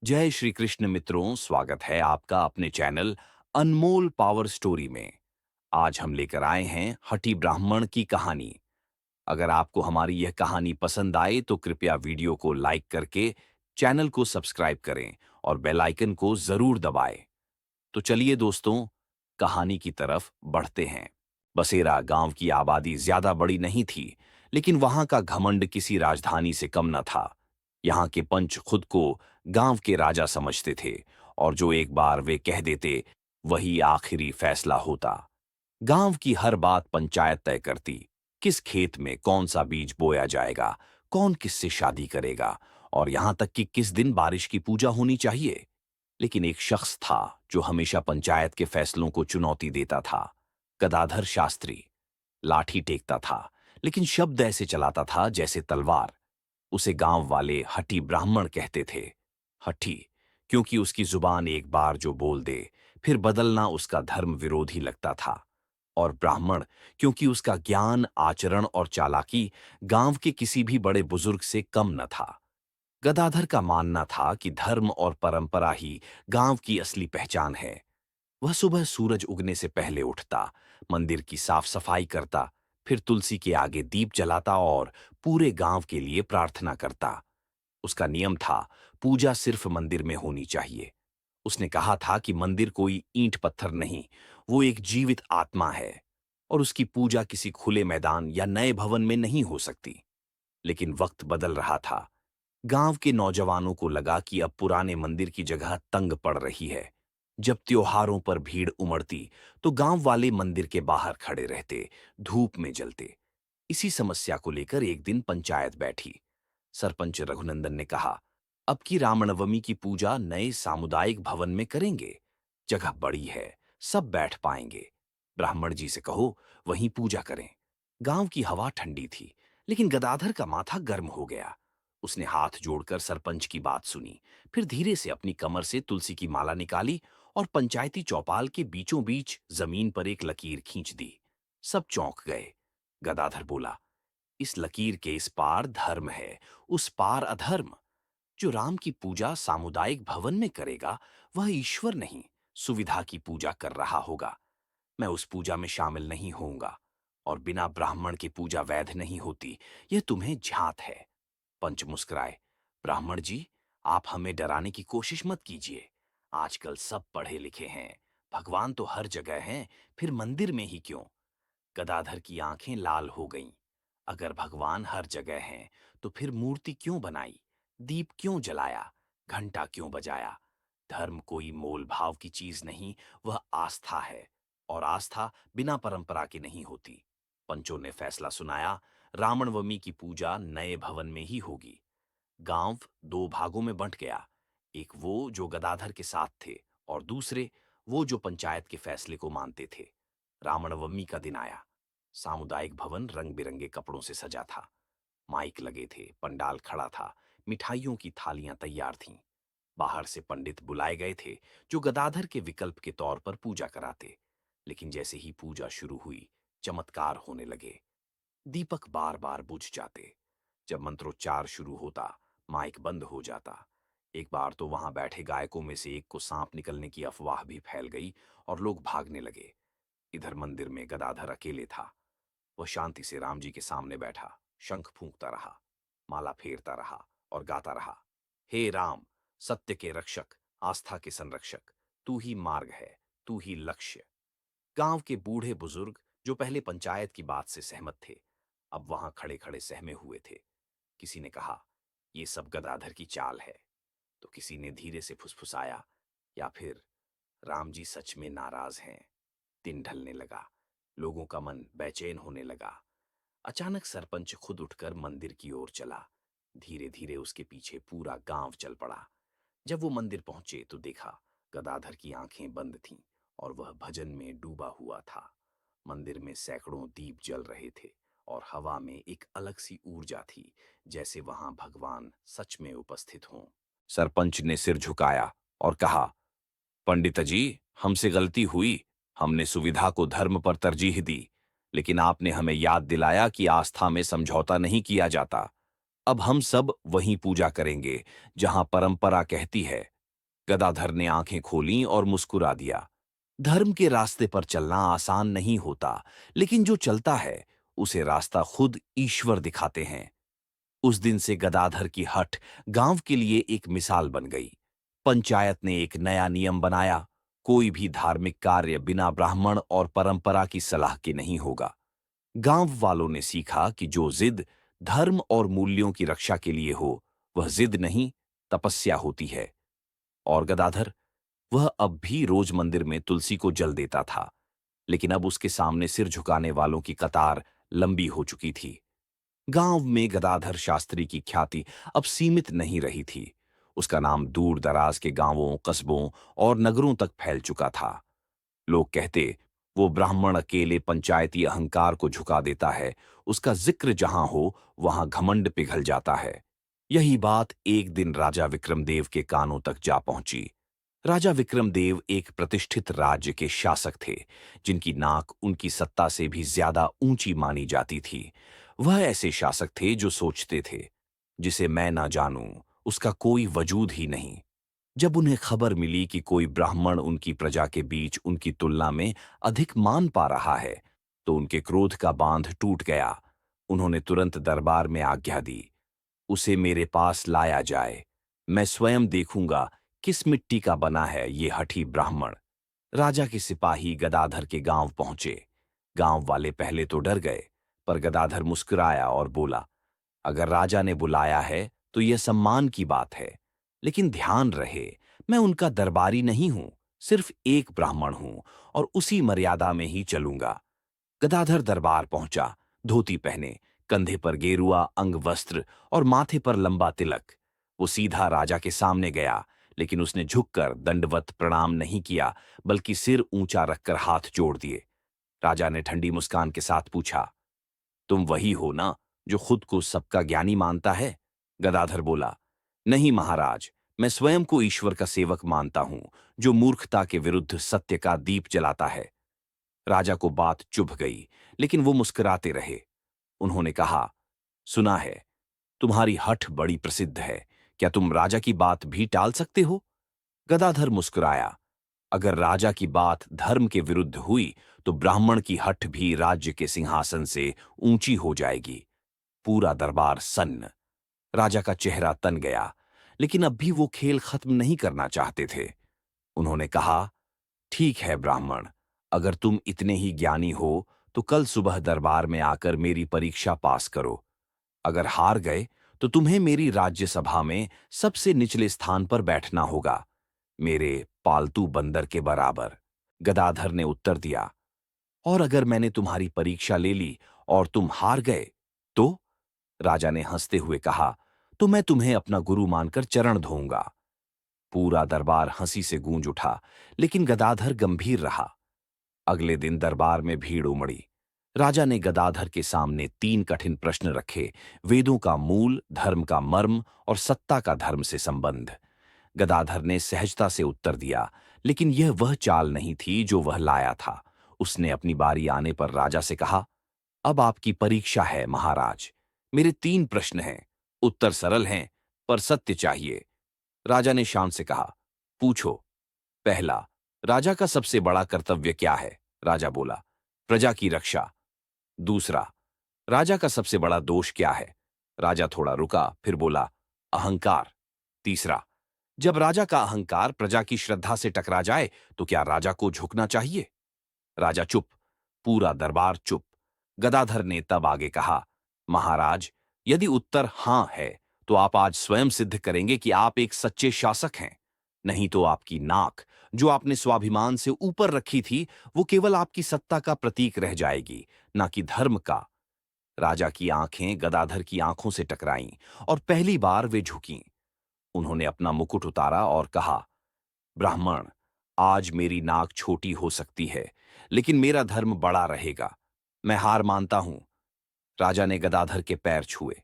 जय श्री कृष्ण मित्रों, स्वागत है आपका अपने चैनल अनमोल पावर स्टोरी में। आज हम लेकर आए हैं हठी ब्राह्मण की कहानी। अगर आपको हमारी यह कहानी पसंद आए तो कृपया वीडियो को लाइक करके चैनल को सब्सक्राइब करें और बेल आइकन को जरूर दबाएं। तो चलिए दोस्तों, कहानी की तरफ बढ़ते हैं। बसेरा गांव की आबादी ज्यादा बड़ी नहीं थी, लेकिन वहां का घमंड किसी राजधानी से कम न था। यहाँ के पंच खुद को गांव के राजा समझते थे, और जो एक बार वे कह देते, वही आखिरी फैसला होता। गांव की हर बात पंचायत तय करती। किस खेत में कौन सा बीज बोया जाएगा, कौन किससे शादी करेगा, और यहां तक कि किस दिन बारिश की पूजा होनी चाहिए। लेकिन एक शख्स था जो हमेशा पंचायत के फैसलों को चुनौती देता था। गदाधर शास्त्री। लाठी टेकता था, लेकिन शब्द ऐसे चलाता था जैसे तलवार। उसे गांव वाले हठी ब्राह्मण कहते थे। हठी क्योंकि उसकी जुबान एक बार जो बोल दे, फिर बदलना उसका धर्म विरोधी लगता था। और ब्राह्मण क्योंकि उसका ज्ञान, आचरण और चालाकी गांव के किसी भी बड़े बुजुर्ग से कम न था। गदाधर का मानना था कि धर्म और परंपरा ही गांव की असली पहचान है। वह सुबह सूरज उगने से पहले उठता, मंदिर की साफ सफाई करता, फिर तुलसी के आगे दीप जलाता और पूरे गांव के लिए प्रार्थना करता। उसका नियम था, पूजा सिर्फ मंदिर में होनी चाहिए। उसने कहा था कि मंदिर कोई ईंट पत्थर नहीं, वो एक जीवित आत्मा है, और उसकी पूजा किसी खुले मैदान या नए भवन में नहीं हो सकती। लेकिन वक्त बदल रहा था। गांव के नौजवानों को लगा कि अब पुराने मंदिर की जगह तंग पड़ रही है। जब त्योहारों पर भीड़ उमड़ती, तो गांव वाले मंदिर के बाहर खड़े रहते, धूप में जलते। इसी समस्या को लेकर एक दिन पंचायत बैठी। सरपंच रघुनंदन ने कहा, अब की रामनवमी की पूजा नए सामुदायिक भवन में करेंगे। जगह बड़ी है, सब बैठ पाएंगे। ब्राह्मण जी से कहो, वहीं पूजा करें। गांव की हवा ठंडी थी, लेकिन गदाधर का माथा गर्म हो गया। उसने हाथ जोड़कर सरपंच की बात सुनी, फिर धीरे से अपनी कमर से तुलसी की माला निकाली और पंचायती चौपाल के बीचों बीच जमीन पर एक लकीर खींच दी। सब चौंक गए। गदाधर बोला, इस लकीर के इस पार धर्म है, उस पार अधर्म। जो राम की पूजा सामुदायिक भवन में करेगा, वह ईश्वर नहीं, सुविधा की पूजा कर रहा होगा। मैं उस पूजा में शामिल नहीं होऊंगा, और बिना ब्राह्मण की पूजा वैध नहीं होती। यह तुम्हें झात है। पंच मुस्कुराए। ब्राह्मण जी, आप हमें डराने की कोशिश मत कीजिए। आजकल सब पढ़े लिखे हैं, भगवान तो हर जगह हैं, फिर मंदिर में ही क्यों? गदाधर की आंखें लाल हो गईं। अगर भगवान हर जगह हैं, तो फिर मूर्ति क्यों बनाई, दीप क्यों जलाया, घंटा क्यों बजाया? धर्म कोई मोल भाव की चीज नहीं, वह आस्था है, और आस्था बिना परंपरा के नहीं होती। पंचों ने फैसला सुनाया, रामनवमी की पूजा नए भवन में ही होगी। गांव दो भागों में बंट गया। एक वो जो गदाधर के साथ थे, और दूसरे वो जो पंचायत के फैसले को मानते थे। रामनवमी का दिन आया। सामुदायिक भवन रंग बिरंगे कपड़ों से सजा था। माइक लगे थे, पंडाल खड़ा था, मिठाइयों की थालियां तैयार थीं। बाहर से पंडित बुलाए गए थे, जो गदाधर के विकल्प के तौर पर पूजा कराते। लेकिन जैसे ही पूजा शुरू हुई, चमत्कार होने लगे। दीपक बार बार बुझ जाते। जब मंत्रोच्चार शुरू होता, माइक बंद हो जाता। एक बार तो वहां बैठे गायकों में से एक को सांप निकलने की अफवाह भी फैल गई, और लोग भागने लगे। इधर मंदिर में गदाधर अकेले था। वह शांति से राम जी के सामने बैठा, शंख फूंकता रहा, माला फेरता रहा और गाता रहा, हे राम, सत्य के रक्षक, आस्था के संरक्षक, तू ही मार्ग है, तू ही लक्ष्य। गांव के बूढ़े बुजुर्ग जो पहले पंचायत की बात से सहमत थे, अब वहां खड़े खड़े सहमे हुए थे। किसी ने कहा, ये सब गदाधर की चाल है। तो किसी ने धीरे से फुसफुसाया, या फिर राम जी सच में नाराज हैं। दिन ढलने लगा। लोगों का मन बेचैन होने लगा। अचानक सरपंच खुद उठकर मंदिर की ओर चला। धीरे धीरे उसके पीछे पूरा गांव चल पड़ा। जब वो मंदिर पहुंचे तो देखा, गदाधर की आंखें बंद थीं, और वह भजन में डूबा हुआ था। मंदिर में सैकड़ों दीप जल रहे थे, और हवा में एक अलग सी ऊर्जा थी, जैसे वहां भगवान सच में उपस्थित हों। सरपंच ने सिर झुकाया और कहा, पंडित जी, हमसे गलती हुई। हमने सुविधा को धर्म पर तरजीह दी, लेकिन आपने हमें याद दिलाया कि आस्था में समझौता नहीं किया जाता। अब हम सब वहीं पूजा करेंगे जहां परंपरा कहती है। गदाधर ने आंखें खोलीं और मुस्कुरा दिया। धर्म के रास्ते पर चलना आसान नहीं होता, लेकिन जो चलता है उसे रास्ता खुद ईश्वर दिखाते हैं। उस दिन से गदाधर की हठ गांव के लिए एक मिसाल बन गई। पंचायत ने एक नया नियम बनाया, कोई भी धार्मिक कार्य बिना ब्राह्मण और परंपरा की सलाह के नहीं होगा। गांव वालों ने सीखा कि जो जिद धर्म और मूल्यों की रक्षा के लिए हो, वह जिद नहीं, तपस्या होती है। और गदाधर, वह अब भी रोज मंदिर में तुलसी को जल देता था, लेकिन अब उसके सामने सिर झुकाने वालों की कतार लंबी हो चुकी थी। गांव में गदाधर शास्त्री की ख्याति अब सीमित नहीं रही थी। उसका नाम दूर दराज के गांवों, कस्बों और नगरों तक फैल चुका था। लोग कहते, वो ब्राह्मण अकेले पंचायती अहंकार को झुका देता है, उसका जिक्र जहां हो वहां घमंड पिघल जाता है। यही बात एक दिन राजा विक्रमदेव के कानों तक जा पहुंची। राजा विक्रमदेव एक प्रतिष्ठित राज्य के शासक थे, जिनकी नाक उनकी सत्ता से भी ज्यादा ऊंची मानी जाती थी। वह ऐसे शासक थे जो सोचते थे, जिसे मैं ना जानूं उसका कोई वजूद ही नहीं। जब उन्हें खबर मिली कि कोई ब्राह्मण उनकी प्रजा के बीच उनकी तुलना में अधिक मान पा रहा है, तो उनके क्रोध का बांध टूट गया। उन्होंने तुरंत दरबार में आज्ञा दी, उसे मेरे पास लाया जाए। मैं स्वयं देखूंगा किस मिट्टी का बना है ये हठी ब्राह्मण। राजा के सिपाही गदाधर के गांव पहुंचे। गांव वाले पहले तो डर गए, पर गदाधर मुस्कुराया और बोला, अगर राजा ने बुलाया है तो यह सम्मान की बात है। लेकिन ध्यान रहे, मैं उनका दरबारी नहीं हूं, सिर्फ एक ब्राह्मण हूं और उसी मर्यादा में ही चलूंगा। गदाधर दरबार पहुंचा, धोती पहने, कंधे पर गेरुआ अंग वस्त्र और माथे पर लंबा तिलक। वो सीधा राजा के सामने गया, लेकिन उसने झुककर दंडवत प्रणाम नहीं किया, बल्कि सिर ऊंचा रखकर हाथ जोड़ दिए। राजा ने ठंडी मुस्कान के साथ पूछा, तुम वही हो ना जो खुद को सबका ज्ञानी मानता है? गदाधर बोला, नहीं महाराज, मैं स्वयं को ईश्वर का सेवक मानता हूं, जो मूर्खता के विरुद्ध सत्य का दीप जलाता है। राजा को बात चुभ गई, लेकिन वो मुस्कुराते रहे। उन्होंने कहा, सुना है, तुम्हारी हठ बड़ी प्रसिद्ध है, क्या तुम राजा की बात भी टाल सकते हो? गदाधर मुस्कुराया, अगर राजा की बात धर्म के विरुद्ध हुई तो ब्राह्मण की हठ भी राज्य के सिंहासन से ऊंची हो जाएगी। पूरा दरबार सन्न। राजा का चेहरा तन गया, लेकिन अब भी वो खेल खत्म नहीं करना चाहते थे। उन्होंने कहा, ठीक है ब्राह्मण, अगर तुम इतने ही ज्ञानी हो तो कल सुबह दरबार में आकर मेरी परीक्षा पास करो। अगर हार गए तो तुम्हें मेरी राज्यसभा में सबसे निचले स्थान पर बैठना होगा, मेरे पालतू बंदर के बराबर। गदाधर ने उत्तर दिया, और अगर मैंने तुम्हारी परीक्षा ले ली और तुम हार गए तो? राजा ने हंसते हुए कहा, तो मैं तुम्हें अपना गुरु मानकर चरण धोऊंगा। पूरा दरबार हंसी से गूंज उठा, लेकिन गदाधर गंभीर रहा। अगले दिन दरबार में भीड़ उमड़ी। राजा ने गदाधर के सामने 3 कठिन प्रश्न रखे, वेदों का मूल, धर्म का मर्म और सत्ता का धर्म से संबंध। गदाधर ने सहजता से उत्तर दिया, लेकिन यह वह चाल नहीं थी जो वह लाया था। उसने अपनी बारी आने पर राजा से कहा, अब आपकी परीक्षा है महाराज। मेरे 3 प्रश्न हैं, उत्तर सरल हैं, पर सत्य चाहिए। राजा ने शान से कहा, पूछो। पहला, राजा का सबसे बड़ा कर्तव्य क्या है? राजा बोला, प्रजा की रक्षा। दूसरा, राजा का सबसे बड़ा दोष क्या है? राजा थोड़ा रुका, फिर बोला, अहंकार। तीसरा, जब राजा का अहंकार प्रजा की श्रद्धा से टकरा जाए तो क्या राजा को झुकना चाहिए? राजा चुप। पूरा दरबार चुप। गदाधर ने तब आगे कहा, महाराज, यदि उत्तर हां है तो आप आज स्वयं सिद्ध करेंगे कि आप एक सच्चे शासक हैं। नहीं तो आपकी नाक, जो आपने स्वाभिमान से ऊपर रखी थी, वो केवल आपकी सत्ता का प्रतीक रह जाएगी, ना कि धर्म का। राजा की आंखें गदाधर की आंखों से टकराईं और पहली बार वे झुकीं। उन्होंने अपना मुकुट उतारा और कहा, ब्राह्मण, आज मेरी नाक छोटी हो सकती है, लेकिन मेरा धर्म बड़ा रहेगा। मैं हार मानता हूं। राजा ने गदाधर के पैर छुए।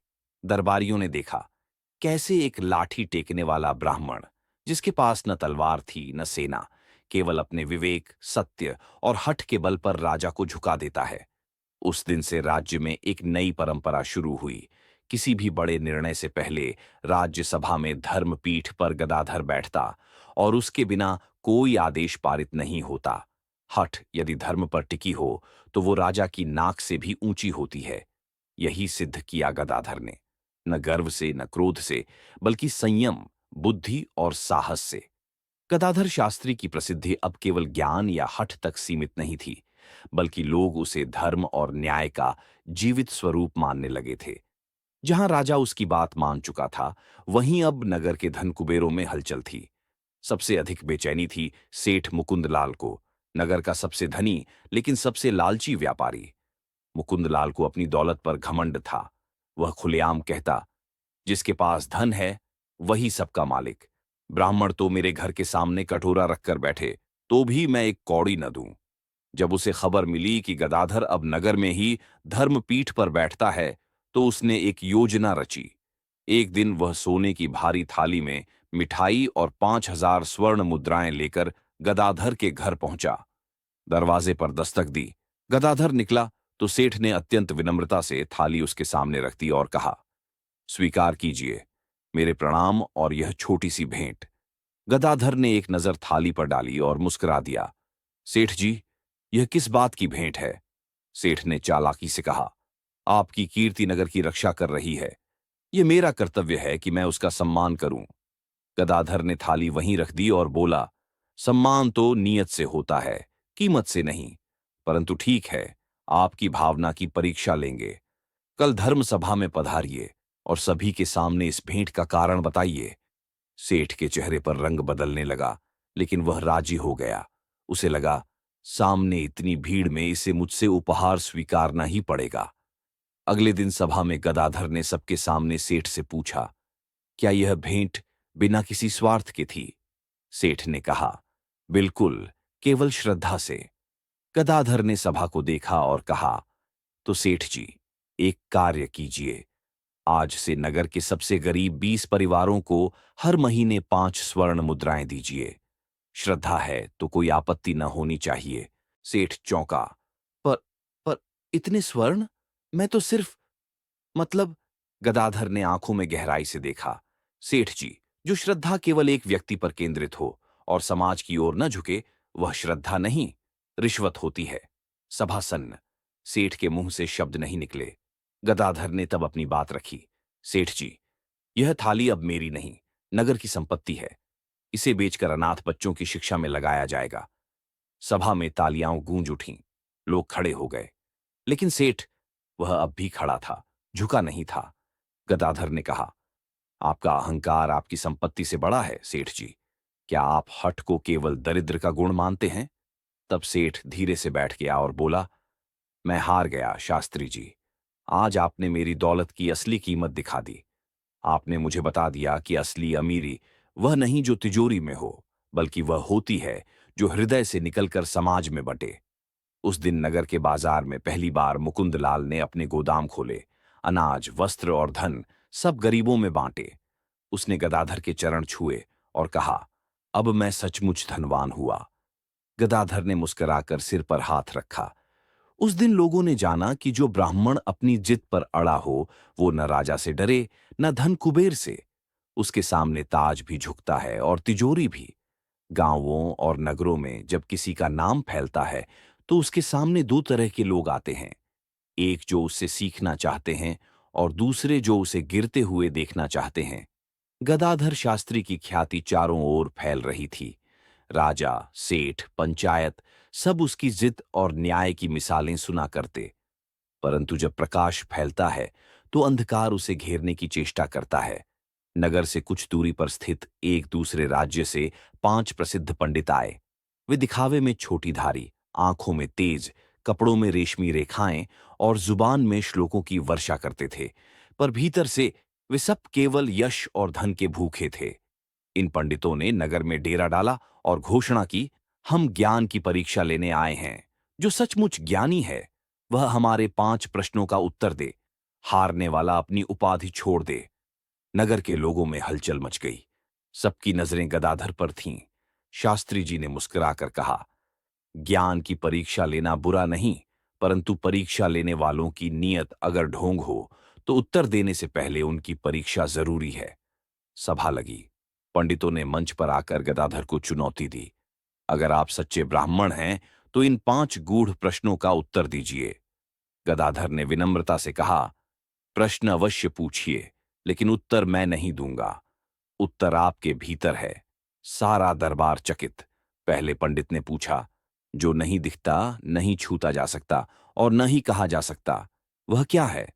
दरबारियों ने देखा, कैसे एक लाठी टेकने वाला ब्राह्मण, जिसके पास न तलवार थी न सेना, केवल अपने विवेक, सत्य और हठ के बल पर राजा को झुका देता है। उस दिन से राज्य में एक नई परंपरा शुरू हुई किसी भी बड़े निर्णय से पहले राज्यसभा में धर्मपीठ पर गदाधर बैठता और उसके बिना कोई आदेश पारित नहीं होता। हठ यदि धर्म पर टिकी हो तो वो राजा की नाक से भी ऊंची होती है। यही सिद्ध किया गदाधर ने, न गर्व से न क्रोध से, बल्कि संयम, बुद्धि और साहस से। गदाधर शास्त्री की प्रसिद्धि अब केवल ज्ञान या हठ तक सीमित नहीं थी, बल्कि लोग उसे धर्म और न्याय का जीवित स्वरूप मानने लगे थे। जहां राजा उसकी बात मान चुका था, वहीं अब नगर के धन कुबेरों में हलचल थी। सबसे अधिक बेचैनी थी सेठ मुकुंदलाल को, नगर का सबसे धनी लेकिन सबसे लालची व्यापारी। मुकुंदलाल को अपनी दौलत पर घमंड था। वह खुलेआम कहता, जिसके पास धन है वही सबका मालिक। ब्राह्मण तो मेरे घर के सामने कटोरा रखकर बैठे तो भी मैं एक कौड़ी न दूं। जब उसे खबर मिली कि गदाधर अब नगर में ही धर्मपीठ पर बैठता है, तो उसने एक योजना रची। एक दिन वह सोने की भारी थाली में मिठाई और 5,000 स्वर्ण मुद्राएं लेकर गदाधर के घर पहुंचा। दरवाजे पर दस्तक दी। गदाधर निकला तो सेठ ने अत्यंत विनम्रता से थाली उसके सामने रख दी और कहा, स्वीकार कीजिए मेरे प्रणाम और यह छोटी सी भेंट। गदाधर ने एक नजर थाली पर डाली और मुस्कुरा दिया। सेठ जी, यह किस बात की भेंट है? सेठ ने चालाकी से कहा, आपकी कीर्ति नगर की रक्षा कर रही है। यह मेरा कर्तव्य है कि मैं उसका सम्मान करूं। गदाधर ने थाली वहीं रख दी और बोला, सम्मान तो नियत से होता है, कीमत से नहीं। परंतु ठीक है, आपकी भावना की परीक्षा लेंगे। कल धर्म सभा में पधारिए और सभी के सामने इस भेंट का कारण बताइए। सेठ के चेहरे पर रंग बदलने लगा, लेकिन वह राजी हो गया। उसे लगा, सामने इतनी भीड़ में इसे मुझसे उपहार स्वीकारना ही पड़ेगा। अगले दिन सभा में गदाधर ने सबके सामने सेठ से पूछा, क्या यह भेंट बिना किसी स्वार्थ के थी? सेठ ने कहा, बिल्कुल, केवल श्रद्धा से। गदाधर ने सभा को देखा और कहा, तो सेठ जी, एक कार्य कीजिए। आज से नगर के सबसे गरीब 20 परिवारों को हर महीने 5 स्वर्ण मुद्राएं दीजिए। श्रद्धा है तो कोई आपत्ति न होनी चाहिए। सेठ चौंका। पर पर इतने स्वर्ण? मैं तो सिर्फ मतलब। गदाधर ने आंखों में गहराई से देखा। सेठ जी, जो श्रद्धा केवल एक व्यक्ति पर केंद्रित हो और समाज की ओर न झुके, वह श्रद्धा नहीं, रिश्वत होती है। सभा सन्न। सेठ के मुंह से शब्द नहीं निकले। गदाधर ने तब अपनी बात रखी। सेठ जी, यह थाली अब मेरी नहीं, नगर की संपत्ति है। इसे बेचकर अनाथ बच्चों की शिक्षा में लगाया जाएगा। सभा में तालियां गूंज उठीं। लोग खड़े हो गए, लेकिन सेठ, वह अब भी खड़ा था, झुका नहीं था। गदाधर ने कहा, आपका अहंकार आपकी संपत्ति से बड़ा है सेठ जी। क्या आप हठ को केवल दरिद्र का गुण मानते हैं? तब सेठ धीरे से बैठ गया और बोला, मैं हार गया शास्त्री जी। आज आपने मेरी दौलत की असली कीमत दिखा दी। आपने मुझे बता दिया कि असली अमीरी वह नहीं जो तिजोरी में हो, बल्कि वह होती है जो हृदय से निकलकर समाज में बटे। उस दिन नगर के बाजार में पहली बार मुकुंदलाल ने अपने गोदाम खोले। अनाज, वस्त्र और धन सब गरीबों में बांटे। उसने गदाधर के चरण छुए और कहा, अब मैं सचमुच धनवान हुआ। गदाधर ने मुस्कुराकर सिर पर हाथ रखा। उस दिन लोगों ने जाना कि जो ब्राह्मण अपनी जिद पर अड़ा हो, वो न राजा से डरे न धन कुबेर से। उसके सामने ताज भी झुकता है और तिजोरी भी। गांवों और नगरों में जब किसी का नाम फैलता है, तो उसके सामने दो तरह के लोग आते हैं। एक जो उससे सीखना चाहते हैं और दूसरे जो उसे गिरते हुए देखना चाहते हैं। गदाधर शास्त्री की ख्याति चारों ओर फैल रही थी। राजा, सेठ, पंचायत सब उसकी जिद और न्याय की मिसालें सुना करते। परंतु जब प्रकाश फैलता है, तो अंधकार उसे घेरने की चेष्टा करता है। नगर से कुछ दूरी पर स्थित एक दूसरे राज्य से 5 प्रसिद्ध पंडित आए। वे दिखावे में छोटी धारी, आंखों में तेज, कपड़ों में रेशमी रेखाएं और जुबान में श्लोकों की वर्षा करते थे, पर भीतर से वे सब केवल यश और धन के भूखे थे। इन पंडितों ने नगर में डेरा डाला और घोषणा की, हम ज्ञान की परीक्षा लेने आए हैं। जो सचमुच ज्ञानी है, वह हमारे 5 प्रश्नों का उत्तर दे। हारने वाला अपनी उपाधि छोड़ दे। नगर के लोगों में हलचल मच गई। सबकी नजरें गदाधर पर थीं। शास्त्री जी ने मुस्कुराकर कहा, ज्ञान की परीक्षा लेना बुरा नहीं, परंतु परीक्षा लेने वालों की नीयत अगर ढोंग हो, तो उत्तर देने से पहले उनकी परीक्षा जरूरी है। सभा लगी। पंडितों ने मंच पर आकर गदाधर को चुनौती दी। अगर आप सच्चे ब्राह्मण हैं तो इन 5 गूढ़ प्रश्नों का उत्तर दीजिए। गदाधर ने विनम्रता से कहा, प्रश्न अवश्य पूछिए, लेकिन उत्तर मैं नहीं दूंगा। उत्तर आपके भीतर है। सारा दरबार चकित। पहले पंडित ने पूछा, जो नहीं दिखता, नहीं छूता जा सकता और न ही कहा जा सकता, वह क्या है?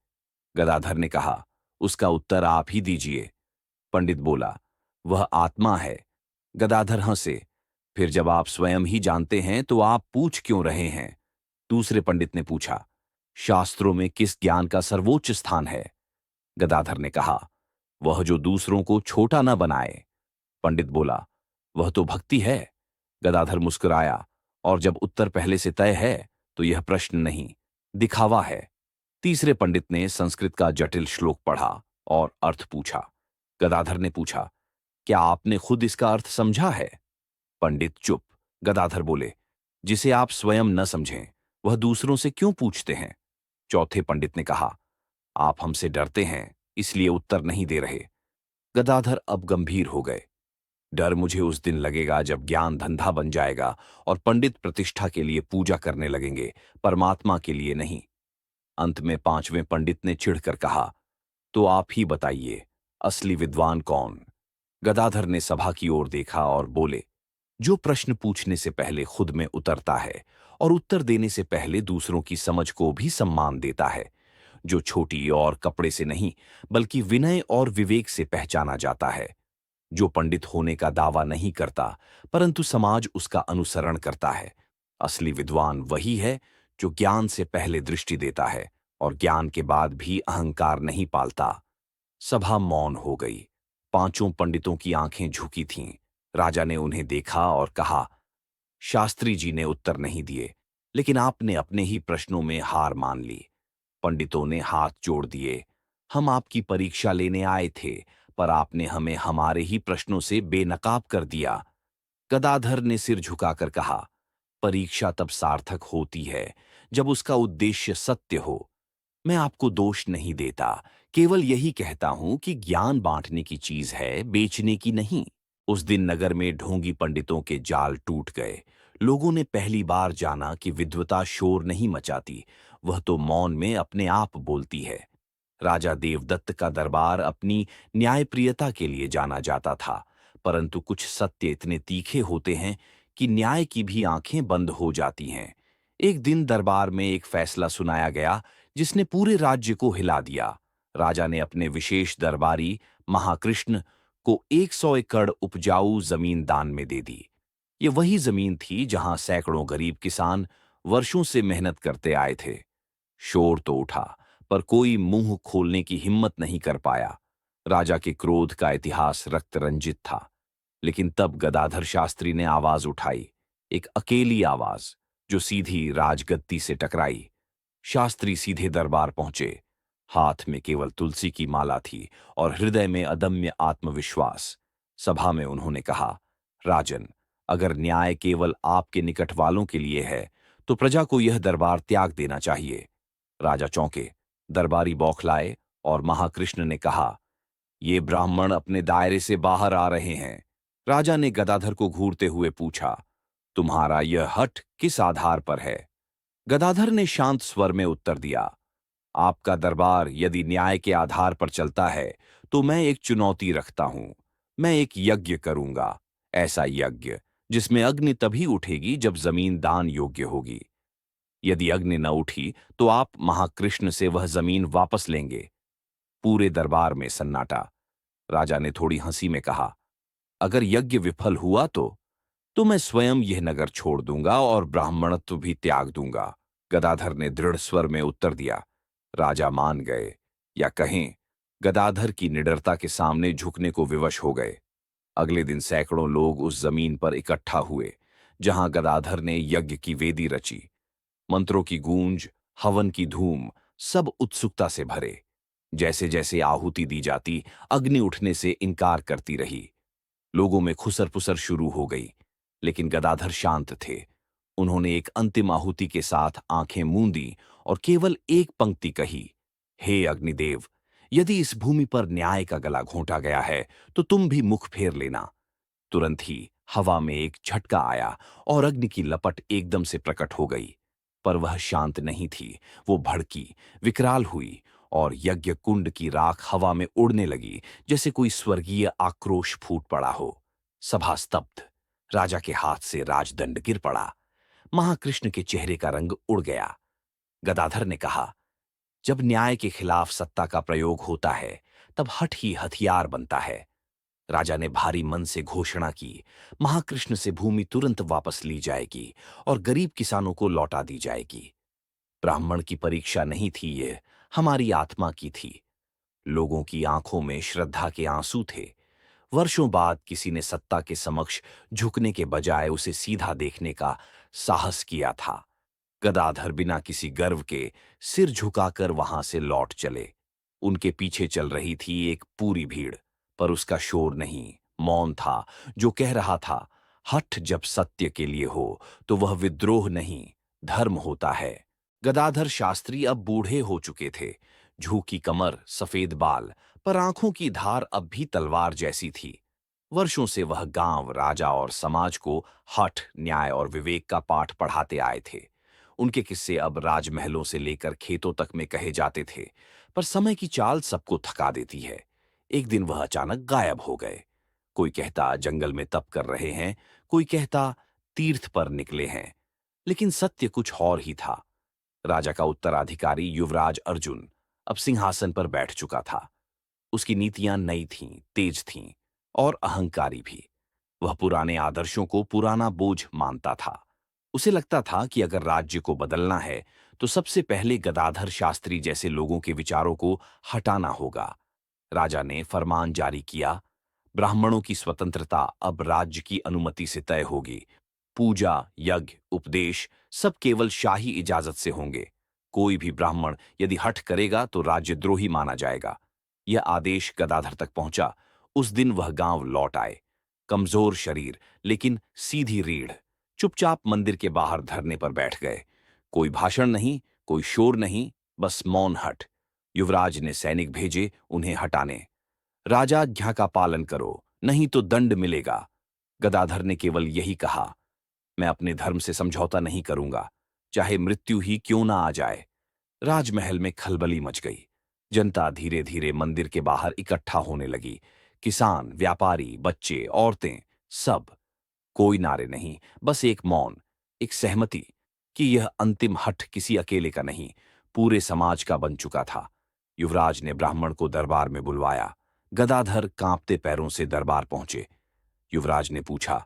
गदाधर ने कहा, उसका उत्तर आप ही दीजिए। पंडित बोला, वह आत्मा है। गदाधर हंसे। फिर जब आप स्वयं ही जानते हैं तो आप पूछ क्यों रहे हैं? दूसरे पंडित ने पूछा, शास्त्रों में किस ज्ञान का सर्वोच्च स्थान है? गदाधर ने कहा, वह जो दूसरों को छोटा न बनाए। पंडित बोला, वह तो भक्ति है। गदाधर मुस्कुराया, और जब उत्तर पहले से तय है तो यह प्रश्न नहीं, दिखावा है। तीसरे पंडित ने संस्कृत का जटिल श्लोक पढ़ा और अर्थ पूछा। गदाधर ने पूछा, क्या आपने खुद इसका अर्थ समझा है? पंडित चुप। गदाधर बोले, जिसे आप स्वयं न समझें वह दूसरों से क्यों पूछते हैं? चौथे पंडित ने कहा, आप हमसे डरते हैं, इसलिए उत्तर नहीं दे रहे। गदाधर अब गंभीर हो गए। डर मुझे उस दिन लगेगा जब ज्ञान धंधा बन जाएगा और पंडित प्रतिष्ठा के लिए पूजा करने लगेंगे, परमात्मा के लिए नहीं। अंत में 5वें पंडित ने चिढ़कर कहा, तो आप ही बताइए, असली विद्वान कौन? गदाधर ने सभा की ओर देखा और बोले, जो प्रश्न पूछने से पहले खुद में उतरता है और उत्तर देने से पहले दूसरों की समझ को भी सम्मान देता है, जो छोटी और कपड़े से नहीं बल्कि विनय और विवेक से पहचाना जाता है, जो पंडित होने का दावा नहीं करता परंतु समाज उसका अनुसरण करता है। असली विद्वान वही है जो ज्ञान से पहले दृष्टि देता है और ज्ञान के बाद भी अहंकार नहीं पालता। सभा मौन हो गई। 5 पंडितों की आंखें झुकी थीं। राजा ने उन्हें देखा और कहा, शास्त्री जी ने उत्तर नहीं दिए, लेकिन आपने अपने ही प्रश्नों में हार मान ली। पंडितों ने हाथ जोड़ दिए। हम आपकी परीक्षा लेने आए थे, पर आपने हमें हमारे ही प्रश्नों से बेनकाब कर दिया। गदाधर ने सिर झुकाकर कहा, परीक्षा तब सार्थक होती है जब उसका उद्देश्य सत्य हो। मैं आपको दोष नहीं देता, केवल यही कहता हूं कि ज्ञान बांटने की चीज है, बेचने की नहीं। उस दिन नगर में ढोंगी पंडितों के जाल टूट गए। लोगों ने पहली बार जाना कि विद्वता शोर नहीं मचाती, वह तो मौन में अपने आप बोलती है। राजा देवदत्त का दरबार अपनी न्यायप्रियता के लिए जाना जाता था, परंतु कुछ सत्य इतने तीखे होते हैं कि न्याय की भी आंखें बंद हो जाती हैं। एक दिन दरबार में एक फैसला सुनाया गया जिसने पूरे राज्य को हिला दिया। राजा ने अपने विशेष दरबारी महाकृष्ण को 100 एकड़ उपजाऊ जमीन दान में दे दी। ये वही जमीन थी जहां सैकड़ों गरीब किसान वर्षों से मेहनत करते आए थे। शोर तो उठा, पर कोई मुंह खोलने की हिम्मत नहीं कर पाया। राजा के क्रोध का इतिहास रक्त रंजित था। लेकिन तब गदाधर शास्त्री ने आवाज उठाई, एक अकेली आवाज जो सीधी राजगद्दी से टकराई। शास्त्री सीधे दरबार पहुंचे। हाथ में केवल तुलसी की माला थी और हृदय में अदम्य आत्मविश्वास। सभा में उन्होंने कहा, राजन, अगर न्याय केवल आपके निकट वालों के लिए है तो प्रजा को यह दरबार त्याग देना चाहिए। राजा चौंके। दरबारी बौखलाए और महाकृष्ण ने कहा, ये ब्राह्मण अपने दायरे से बाहर आ रहे हैं। राजा ने गदाधर को घूरते हुए पूछा, तुम्हारा यह हठ किस आधार पर है? गदाधर ने शांत स्वर में उत्तर दिया, आपका दरबार यदि न्याय के आधार पर चलता है तो मैं एक चुनौती रखता हूं। मैं एक यज्ञ करूंगा, ऐसा यज्ञ जिसमें अग्नि तभी उठेगी जब जमीन दान योग्य होगी। यदि अग्नि न उठी तो आप महाकृष्ण से वह जमीन वापस लेंगे। पूरे दरबार में सन्नाटा। राजा ने थोड़ी हंसी में कहा, अगर यज्ञ विफल हुआ तो मैं स्वयं यह नगर छोड़ दूंगा और ब्राह्मणत्व भी त्याग दूंगा। गदाधर ने दृढ़ स्वर में उत्तर दिया। राजा मान गए, या कहें गदाधर की निडरता के सामने झुकने को विवश हो गए। अगले दिन सैकड़ों लोग उस जमीन पर इकट्ठा हुए जहां गदाधर ने यज्ञ की वेदी रची। मंत्रों की गूंज, हवन की धूम, सब उत्सुकता से भरे। जैसे जैसे आहुति दी जाती, अग्नि उठने से इनकार करती रही। लोगों में खुसर पुसर शुरू हो गई, लेकिन गदाधर शांत थे। उन्होंने एक अंतिम आहुति के साथ आंखें मूंदी और केवल एक पंक्ति कही, हे अग्निदेव, यदि इस भूमि पर न्याय का गला घोंटा गया है तो तुम भी मुख फेर लेना। तुरंत ही हवा में एक झटका आया और अग्नि की लपट एकदम से प्रकट हो गई। पर वह शांत नहीं थी, वो भड़की, विकराल हुई और यज्ञ कुंड की राख हवा में उड़ने लगी, जैसे कोई स्वर्गीय आक्रोश फूट पड़ा हो। सभा स्तब्ध। राजा के हाथ से राजदंड गिर पड़ा। महाकृष्ण के चेहरे का रंग उड़ गया। गदाधर ने कहा, जब न्याय के खिलाफ सत्ता का प्रयोग होता है तब हठ ही हथियार बनता है। राजा ने भारी मन से घोषणा की, महाकृष्ण से भूमि तुरंत वापस ली जाएगी और गरीब किसानों को लौटा दी जाएगी। ब्राह्मण की परीक्षा नहीं थी ये, हमारी आत्मा की थी। लोगों की आंखों में श्रद्धा के आंसू थे। वर्षों बाद किसी ने सत्ता के समक्ष झुकने के बजाय उसे सीधा देखने का साहस किया था। गदाधर बिना किसी गर्व के सिर झुकाकर वहां से लौट चले। उनके पीछे चल रही थी एक पूरी भीड़, पर उसका शोर नहीं, मौन था, जो कह रहा था, हठ जब सत्य के लिए हो तो वह विद्रोह नहीं, धर्म होता है। गदाधर शास्त्री अब बूढ़े हो चुके थे। झुकी कमर, सफेद बाल, पर आंखों की धार अब भी तलवार जैसी थी। वर्षों से वह गांव, राजा और समाज को हठ, न्याय और विवेक का पाठ पढ़ाते आए थे। उनके किस्से अब राजमहलों से लेकर खेतों तक में कहे जाते थे, पर समय की चाल सबको थका देती है। एक दिन वह अचानक गायब हो गए। कोई कहता जंगल में तप कर रहे हैं, कोई कहता तीर्थ पर निकले हैं, लेकिन सत्य कुछ और ही था। राजा का उत्तराधिकारी युवराज अर्जुन अब सिंहासन पर बैठ चुका था। उसकी नीतियां नई थीं, तेज थीं और अहंकारी भी। वह पुराने आदर्शों को पुराना बोझ मानता था। उसे लगता था कि अगर राज्य को बदलना है तो सबसे पहले गदाधर शास्त्री जैसे लोगों के विचारों को हटाना होगा। राजा ने फरमान जारी किया, ब्राह्मणों की स्वतंत्रता अब राज्य की अनुमति से तय होगी। पूजा, यज्ञ, उपदेश सब केवल शाही इजाजत से होंगे। कोई भी ब्राह्मण यदि हठ करेगा तो राज्यद्रोही माना जाएगा। यह आदेश गदाधर तक पहुंचा। उस दिन वह गांव लौट आए, कमजोर शरीर लेकिन सीधी रीढ़। चुपचाप मंदिर के बाहर धरने पर बैठ गए। कोई भाषण नहीं, कोई शोर नहीं, बस मौन हठ। युवराज ने सैनिक भेजे उन्हें हटाने। राजाज्ञा का पालन करो, नहीं तो दंड मिलेगा। गदाधर ने केवल यही कहा, मैं अपने धर्म से समझौता नहीं करूंगा, चाहे मृत्यु ही क्यों ना आ जाए। राजमहल में खलबली मच गई। जनता धीरे धीरे मंदिर के बाहर इकट्ठा होने लगी। किसान, व्यापारी, बच्चे, औरतें, सब। कोई नारे नहीं, बस एक मौन, एक सहमति कि यह अंतिम हठ किसी अकेले का नहीं, पूरे समाज का बन चुका था। युवराज ने ब्राह्मण को दरबार में बुलवाया। गदाधर कांपते पैरों से दरबार पहुंचे। युवराज ने पूछा,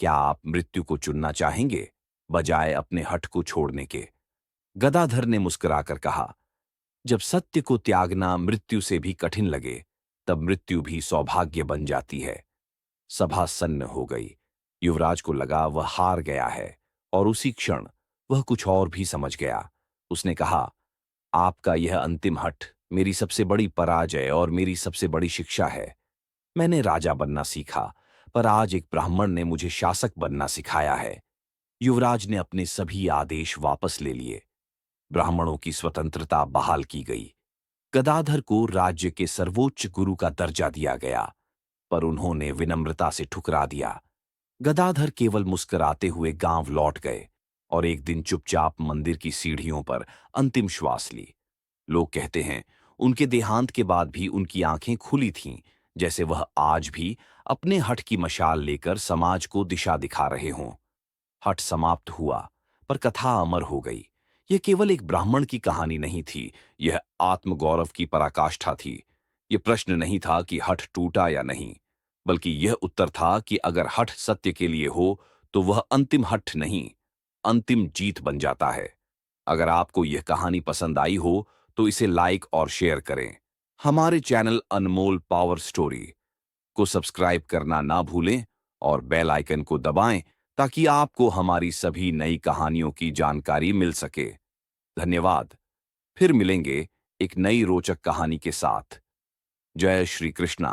क्या आप मृत्यु को चुनना चाहेंगे बजाय अपने हठ को छोड़ने के? गदाधर ने मुस्कुराकर कहा, जब सत्य को त्यागना मृत्यु से भी कठिन लगे तब मृत्यु भी सौभाग्य बन जाती है। सभा सन्न हो गई। युवराज को लगा वह हार गया है, और उसी क्षण वह कुछ और भी समझ गया। उसने कहा, आपका यह अंतिम हठ मेरी सबसे बड़ी पराजय और मेरी सबसे बड़ी शिक्षा है। मैंने राजा बनना सीखा, पर आज एक ब्राह्मण ने मुझे शासक बनना सिखाया है। युवराज ने अपने सभी आदेश वापस ले लिए। ब्राह्मणों की स्वतंत्रता बहाल की गई। गदाधर को राज्य के सर्वोच्च गुरु का दर्जा दिया गया, पर उन्होंने विनम्रता से ठुकरा दिया। गदाधर केवल मुस्कुराते हुए गांव लौट गए और एक दिन चुपचाप मंदिर की सीढ़ियों पर अंतिम श्वास ली। लोग कहते हैं उनके देहांत के बाद भी उनकी आंखें खुली थीं, जैसे वह आज भी अपने हठ की मशाल लेकर समाज को दिशा दिखा रहे हों। हठ समाप्त हुआ, पर कथा अमर हो गई। यह केवल एक ब्राह्मण की कहानी नहीं थी, यह आत्मगौरव की पराकाष्ठा थी। यह प्रश्न नहीं था कि हठ टूटा या नहीं, बल्कि यह उत्तर था कि अगर हठ सत्य के लिए हो तो वह अंतिम हठ नहीं, अंतिम जीत बन जाता है। अगर आपको यह कहानी पसंद आई हो तो इसे लाइक और शेयर करें। हमारे चैनल अनमोल पावर स्टोरी को सब्सक्राइब करना ना भूलें और बेल आइकन को दबाएं ताकि आपको हमारी सभी नई कहानियों की जानकारी मिल सके। धन्यवाद। फिर मिलेंगे एक नई रोचक कहानी के साथ। जय श्री कृष्णा।